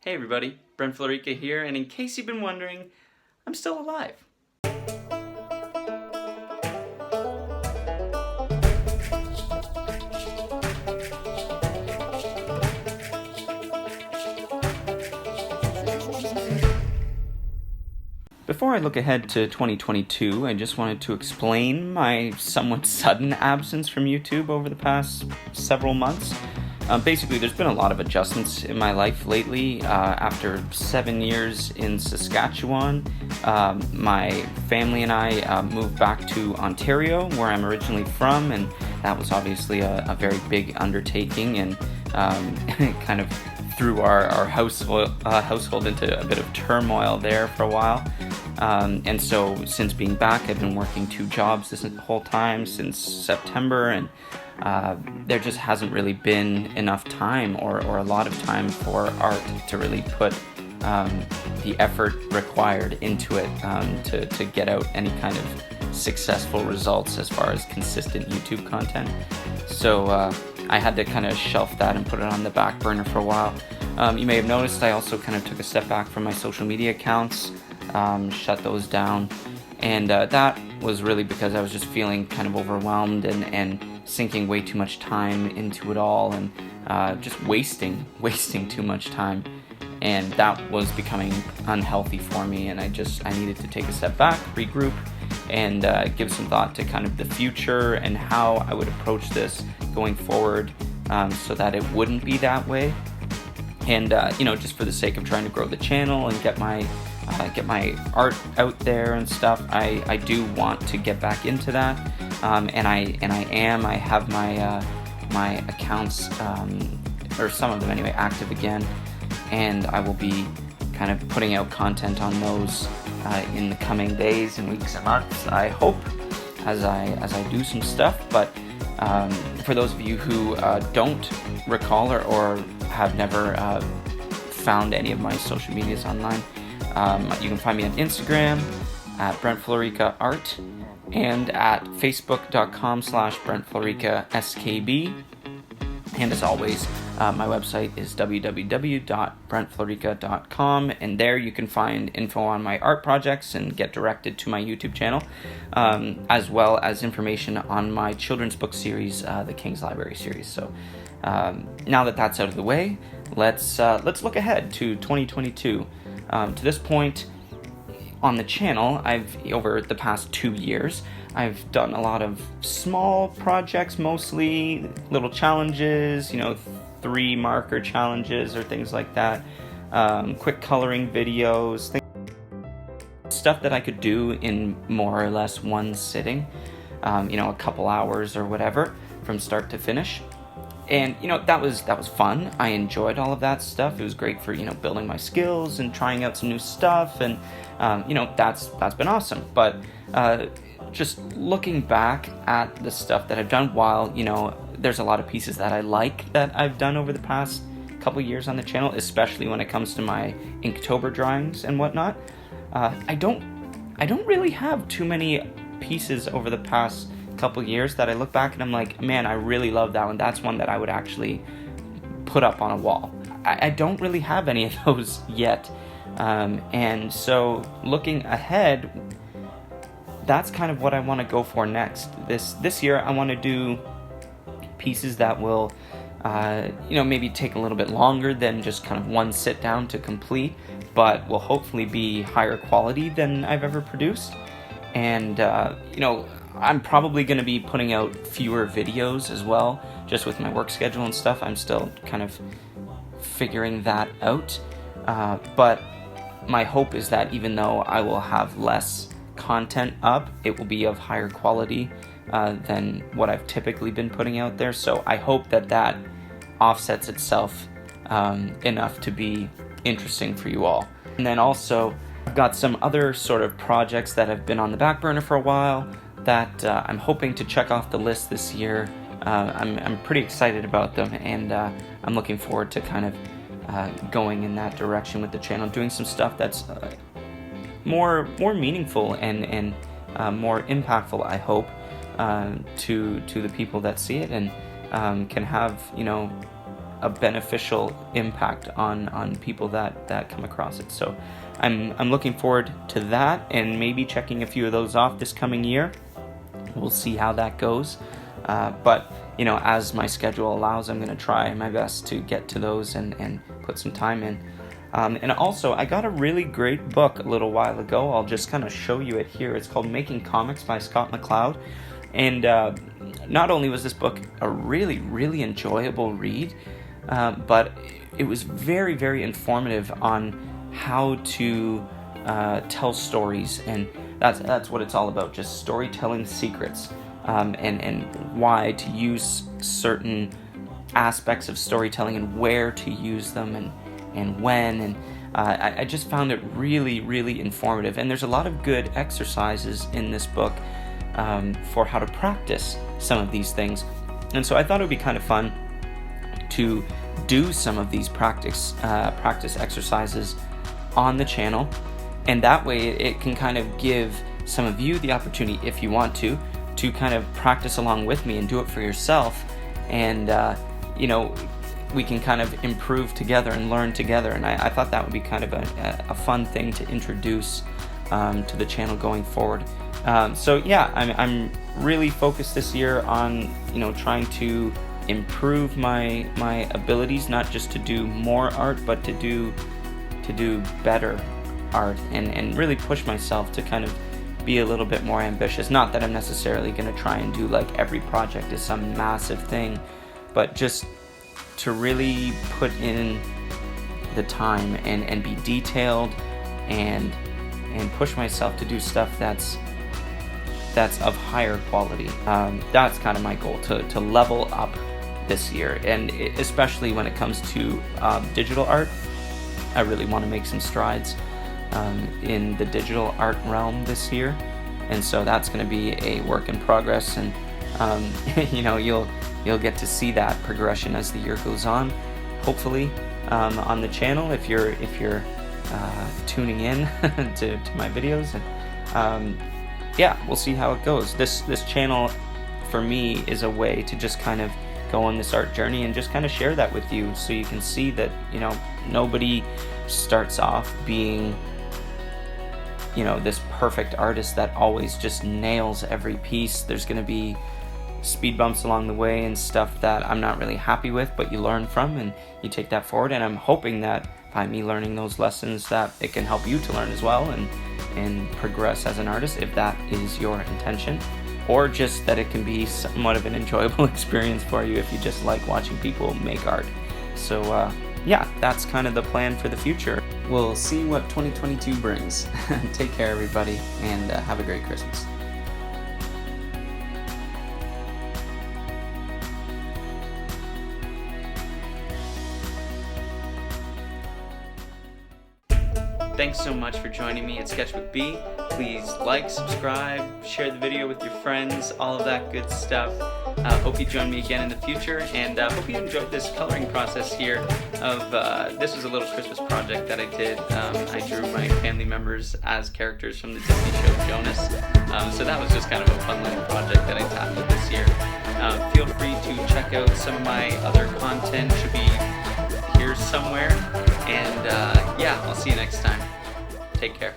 Hey everybody, Brent Florica here, and in case you've been wondering, I'm still alive. Before I look ahead to 2022, I just wanted to explain my somewhat sudden absence from YouTube over the past several months. Basically, there's been a lot of adjustments in my life lately. After 7 years in Saskatchewan, my family and I moved back to Ontario, where I'm originally from, and that was obviously a very big undertaking, and kind of threw our household into a bit of turmoil there for a while. And so since being back, I've been working 2 jobs this whole time since September, and there just hasn't really been enough time or a lot of time for art to really put the effort required into it to get out any kind of successful results as far as consistent YouTube content. So I had to kind of shelf that and put it on the back burner for a while. You may have noticed I also kind of took a step back from my social media accounts, shut those down, and that was really because I was just feeling kind of overwhelmed and sinking way too much time into it all, and just wasting too much time, and that was becoming unhealthy for me, and I needed to take a step back, regroup, and give some thought to kind of the future and how I would approach this going forward, so that it wouldn't be that way. And just for the sake of trying to grow the channel and get my art out there and stuff, I do want to get back into that, and I have my accounts, or some of them anyway, active again, and I will be kind of putting out content on those in the coming days and weeks and months, I hope, as I do some stuff. But for those of you who don't recall or have never found any of my social medias online, you can find me on Instagram at Brent Florica Art and at facebook.com/Brent Florica SKB. And as always, my website is www.brentflorica.com, and there you can find info on my art projects and get directed to my YouTube channel, as well as information on my children's book series, the King's Library series. So now that that's out of the way, let's look ahead to 2022. To this point on the channel, over the past 2 years, I've done a lot of small projects, mostly little challenges, 3 marker challenges or things like that, quick coloring videos, stuff that I could do in more or less one sitting, a couple hours or whatever from start to finish. And that was fun. I enjoyed all of that stuff. It was great for building my skills and trying out some new stuff, and that's been awesome. But just looking back at the stuff that I've done, while there's a lot of pieces that I like that I've done over the past couple years on the channel, especially when it comes to my Inktober drawings and whatnot, I don't really have too many pieces over the past couple years that I look back and I'm like, man, I really love that one. That's one that I would actually put up on a wall. I don't really have any of those yet, and so looking ahead, that's kind of what I want to go for next. This year I want to do pieces that will maybe take a little bit longer than just kind of one sit down to complete, but will hopefully be higher quality than I've ever produced. And I'm probably going to be putting out fewer videos as well, just with my work schedule and stuff. I'm still kind of figuring that out. But my hope is that even though I will have less content up, it will be of higher quality than what I've typically been putting out there. So I hope that offsets itself enough to be interesting for you all. And then also, I've got some other sort of projects that have been on the back burner for a while that I'm hoping to check off the list this year. I'm pretty excited about them, and I'm looking forward to kind of going in that direction with the channel, doing some stuff that's more meaningful and more impactful, I hope, to the people that see it, and can have a beneficial impact on people that come across it. So I'm looking forward to that, and maybe checking a few of those off this coming year. We'll see how that goes. But as my schedule allows, I'm going to try my best to get to those and put some time in. And also, I got a really great book a little while ago. I'll just kind of show you it here. It's called Making Comics by Scott McCloud. And not only was this book a really, really enjoyable read, but it was very, very informative on how to tell stories. And that's what it's all about, just storytelling secrets, and why to use certain aspects of storytelling and where to use them and when. And I just found it really, really informative. And there's a lot of good exercises in this book for how to practice some of these things. And so I thought it would be kind of fun to do some of these practice exercises on the channel. And that way it can kind of give some of you the opportunity, if you want to kind of practice along with me and do it for yourself. And, we can kind of improve together and learn together. And I thought that would be kind of a fun thing to introduce to the channel going forward. So yeah, I'm really focused this year on, trying to improve my abilities, not just to do more art, but to do better art, and really push myself to kind of be a little bit more ambitious. Not that I'm necessarily going to try and do like every project is some massive thing, but just to really put in the time and be detailed and push myself to do stuff that's of higher quality. That's kind of my goal, to level up this year, and especially when it comes to digital art. I really want to make some strides in the digital art realm this year, and so that's going to be a work in progress. And you'll get to see that progression as the year goes on, hopefully, on the channel if you're tuning in to my videos. And yeah, we'll see how it goes. This channel for me is a way to just kind of go on this art journey and just kind of share that with you, so you can see that nobody starts off being this perfect artist that always just nails every piece. There's going to be speed bumps along the way and stuff that I'm not really happy with, but you learn from and you take that forward. And I'm hoping that by me learning those lessons, that it can help you to learn as well and progress as an artist, if that is your intention, or just that it can be somewhat of an enjoyable experience for you if you just like watching people make art. So yeah, that's kind of the plan for the future. We'll see what 2022 brings. Take care, everybody, and have a great Christmas. Thanks so much for joining me at Sketchbook B. Please like, subscribe, share the video with your friends, all of that good stuff. Hope you join me again in the future, and hope you enjoyed this coloring process here of, this was a little Christmas project that I did. I drew my family members as characters from the Disney show Jonas. So that was just kind of a fun little project that I tackled this year. Feel free to check out some of my other content, should be here somewhere. And yeah, I'll see you next time. Take care.